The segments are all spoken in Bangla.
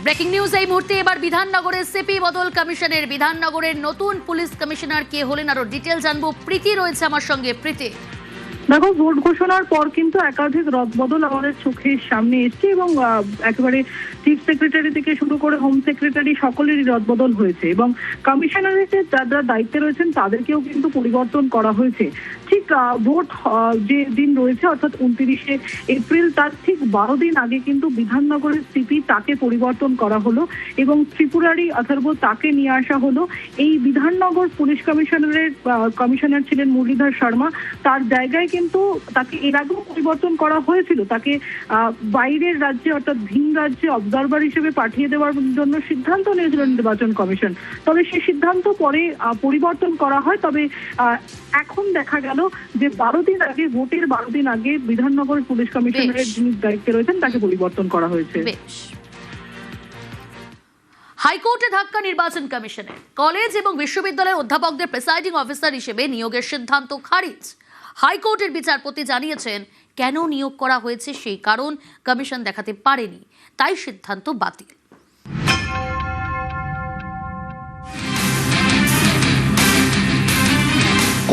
ব্রেকিং নিউজ এই মুহূর্তে। এবার বিধাননগরের সিপি বদল কমিশনের বিধাননগরের নতুন পুলিশ কমিশনার কে হলেন, আরো ডিটেল জানবো। প্রীতি রয়েছে আমার সঙ্গে। প্রীতি, দেখো, ভোট ঘোষণার পর কিন্তু একাধিক রদবদল আমাদের চোখের সামনে এসছে এবং একেবারে চিফ সেক্রেটারি থেকে শুরু করে হোম সেক্রেটারি সকলেরই রদবদল হয়েছে এবং কমিশনারের যারা দায়িত্বে রয়েছেন তাদেরকেও কিন্তু পরিবর্তন করা হয়েছে। ঠিক ভোট যে দিন রয়েছে অর্থাৎ 29শে এপ্রিল, তার ঠিক 12 দিন আগে কিন্তু বিধাননগরের সিপি তাকে পরিবর্তন করা হলো এবং ত্রিপুরারি অথর্ব তাকে নিয়ে আসা হলো। এই বিধাননগর পুলিশ কমিশনারের কমিশনার ছিলেন মুরলীধর শর্মা, তার জায়গায় কিন্তু তাকে এর আগেও পরিবর্তন করা হয়েছিল। তাকে বাইরের রাজ্যে অর্থাৎ ভিন রাজ্যে অবজারভার হিসেবে পাঠিয়ে দেওয়ার জন্য সিদ্ধান্ত নিয়েছিল নির্বাচন কমিশন। তবে সেই সিদ্ধান্ত পরে পরিবর্তন করা হয়। তবে এখন দেখা গেল যে 12 দিন আগে, ভোটের 12 দিন আগে বিধাননগর পুলিশ কমিশনারের যিনি দায়িত্বে রয়েছেন তাকে পরিবর্তন করা হয়েছে। হাইকোর্টে ধাক্কা নির্বাচন কমিশনের। কলেজ এবং বিশ্ববিদ্যালয়ের অধ্যাপকদের প্রিসাইডিং অফিসার হিসেবে নিয়োগের সিদ্ধান্ত খারিজ। হাইকোর্টের বিচারপতি জানিয়েছেন কেন নিয়োগ করা হয়েছে সেই কারণ কমিশন দেখাতে পারেনি, তাই সিদ্ধান্ত বাতিল।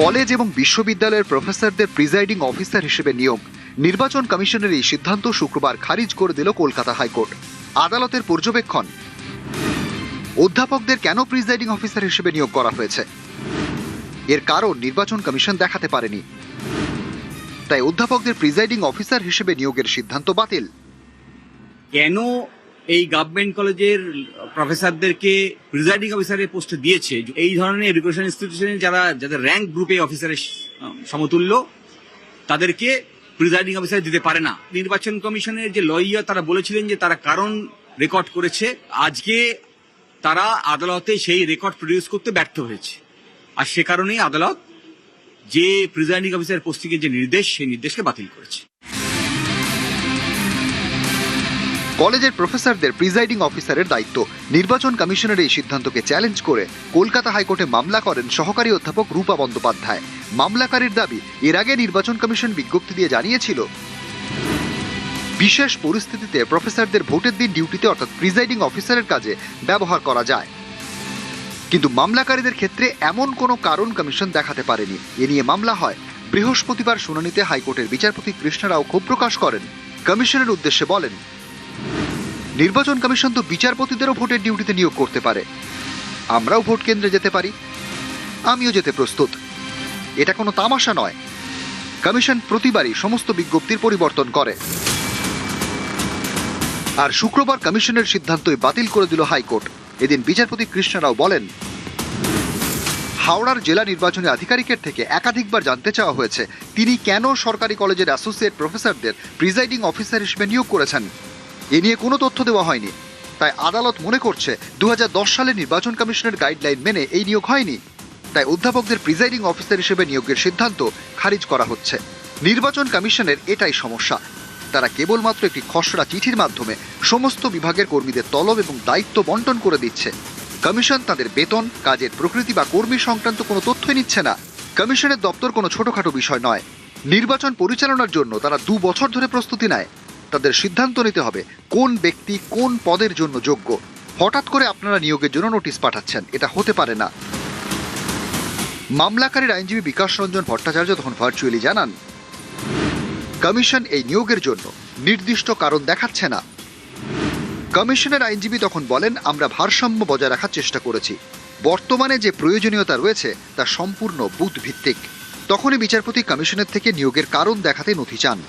কলেজ এবং বিশ্ববিদ্যালয়ের প্রফেসরদের প্রিসাইডিং অফিসার হিসেবে নিয়োগ, নির্বাচন কমিশনের এই সিদ্ধান্ত শুক্রবার খারিজ করে দিল কলকাতা হাইকোর্ট। আদালতের পর্যবেক্ষণ, অধ্যাপকদের কেন প্রিসাইডিং অফিসার হিসেবে নিয়োগ করা হয়েছে এর কারণ নির্বাচন কমিশন দেখাতে পারেনি, তাই অধ্যাপকদের প্রিসাইডিং অফিসার হিসেবে নিয়োগের সিদ্ধান্ত বাতিল। কেন এই গভর্নমেন্ট কলেজের প্রফেসরদেরকে প্রিসাইডিং অফিসারের পোস্টে দিয়েছে, এই ধরনের এডুকেশন ইনস্টিটিউশনে যাদের র্যাঙ্ক গ্রুপে অফিসারের সমতুল্য তাদেরকে প্রিসাইডিং অফিসার দিতে পারে না। নির্বাচন কমিশনের যে লয়ার তারা বলেছিলেন যে তারা কারণ রেকর্ড করেছে, আজকে তারা আদালতে সেই রেকর্ড প্রডিউস করতে ব্যর্থ হয়েছে, আর সে কারণেই আদালত যে প্রিসাইডিং অফিসার পোস্টিংয়ের যে নির্দেশ, সেই নির্দেশকে বাতিল করেছে। কলেজের প্রফেসরদের প্রিসাইডিং অফিসারের দায়িত্ব, নির্বাচন কমিশনের এই সিদ্ধান্তকে চ্যালেঞ্জ করে কলকাতা হাইকোর্টে মামলা করেন সহকারী অধ্যাপক রূপা বন্দ্যোপাধ্যায়। মামলাকারীর দাবি, এর আগে নির্বাচন কমিশন বিজ্ঞপ্তি দিয়ে জানিয়েছিল বিশেষ পরিস্থিতিতে প্রফেসরদের ভোটের দিন ডিউটিতে অর্থাৎ প্রিসাইডিং অফিসারের কাজে ব্যবহার করা যায়, কিন্তু মামলাকারীদের ক্ষেত্রে এমন কোনো কারণ কমিশন দেখাতে পারেনি। এ নিয়ে মামলা হয়। বৃহস্পতিবার শুনানিতে হাইকোর্টের বিচারপতি কৃষ্ণ রাও ক্ষোভ প্রকাশ করেন। কমিশনের উদ্দেশ্যে বলেন, নির্বাচন কমিশন তো বিচারপতিদেরও ভোটের ডিউটিতে নিয়োগ করতে পারে, আমরাও ভোট কেন্দ্রে যেতে পারি, আমিও যেতে প্রস্তুত। এটা কোনো তামাশা নয়। কমিশন প্রতিবারই সমস্ত বিজ্ঞপ্তির পরিবর্তন করে, আর শুক্রবার কমিশনের সিদ্ধান্তই বাতিল করে দিল হাইকোর্ট। এদিন বিচারপতি কৃষ্ণ রাও বলেন, হাওড়ার জেলা নির্বাচনী আধিকারিকের থেকে একাধিকবার জানতে চাওয়া হয়েছে তিনি কেন সরকারি কলেজের অ্যাসোসিয়েট প্রফেসরদের প্রিসাইডিং অফিসার হিসেবে নিয়োগ করেছেন। এ নিয়ে কোনো তথ্য দেওয়া হয়নি, তাই আদালত মনে করছে 2010 সালে নির্বাচন কমিশনের গাইডলাইন মেনে এই নিয়োগ হয়নি, তাই অধ্যাপকদের প্রিসাইডিং অফিসার হিসেবে নিয়োগের সিদ্ধান্ত খারিজ করা হচ্ছে। নির্বাচন কমিশনের এটাই সমস্যা, তারা কেবলমাত্র একটি খসড়া চিঠির মাধ্যমে সমস্ত বিভাগের কর্মীদের তলব এবং দায়িত্ব বন্টন করে দিচ্ছে। কমিশন তাদের বেতন, কাজের প্রকৃতি বা কর্মী সংক্রান্ত কোনো তথ্যই নিচ্ছে না। কমিশনের দপ্তর কোনো ছোটখাটো বিষয় নয়। নির্বাচন পরিচালনার জন্য তারা 2 বছর ধরে প্রস্তুতি নেয়। তাদের সিদ্ধান্ত নিতে হবে কোন ব্যক্তি কোন পদের জন্য যোগ্য। হঠাৎ করে আপনারা নিয়োগের জন্য নোটিশ পাঠাচ্ছেন, এটা হতে পারে না। মামলাকারীর আইনজীবী বিকাশ রঞ্জন ভট্টাচার্য তখন ভার্চুয়ালি জানান, কমিশন এই নিয়োগের জন্য নির্দিষ্ট কারণ দেখাচ্ছে না। কমিশনের আইনজীবী তখন বলেন, আমরা ভারসাম্য বজায় রাখার চেষ্টা করেছি, বর্তমানে যে প্রয়োজনীয়তা রয়েছে তা সম্পূর্ণ বুথ ভিত্তিক। তখনই বিচারপতি কমিশনের থেকে নিয়োগের কারণ দেখাতে নথি চান,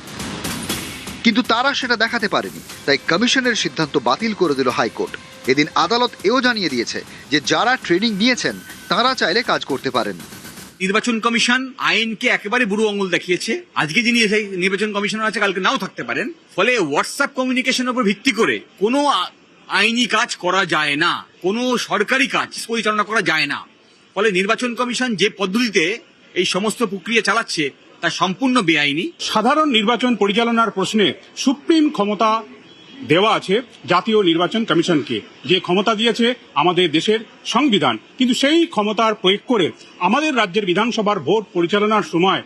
কিন্তু তারা সেটা দেখাতে পারেনি, তাই কমিশনের সিদ্ধান্ত বাতিল করে দিল হাইকোর্ট। এদিন আদালত এও জানিয়ে দিয়েছে যে যারা ট্রেনিং নিয়েছেন তারা চাইলে কাজ করতে পারেন। নির্বাচন কমিশন আইনকে একেবারে বুড়ো আঙুল দেখিয়েছে। আজকে যিনি নির্বাচন কমিশনার আছে কালকে নাও থাকতে পারেন, ফলে হোয়াটসঅ্যাপ কমিউনিকেশনের উপর ভিত্তি করে কোনো আইনি কাজ করা যায় না, কোনো সরকারি কাজ পরিচালনা করা যায় না। ফলে নির্বাচন কমিশন যে পদ্ধতিতে এই সমস্ত প্রক্রিয়া চালাচ্ছে তা সম্পূর্ণ বেআইনি। সাধারণ নির্বাচন পরিচালনার প্রশ্নে সুপ্রিম ক্ষমতা দেওয়া আছে জাতীয় নির্বাচন কমিশনকে, যে ক্ষমতা দিয়েছে আমাদের দেশের সংবিধান, কিন্তু সেই ক্ষমতার প্রয়োগ করে আমাদের রাজ্যের বিধানসভার ভোট পরিচালনার সময়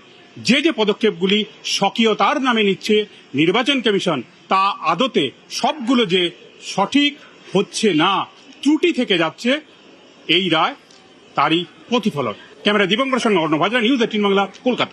যে পদক্ষেপগুলি স্বকীয়তার নামে নিচ্ছে নির্বাচন কমিশন, তা আদতে সবগুলো যে সঠিক হচ্ছে না, ত্রুটি থেকে যাচ্ছে, এই রায় তারই প্রতিফলন। ক্যামেরা দীপঙ্কর সঙ্গে অর্ণব হাজরা, নিউজ 18 বাংলা, কলকাতা।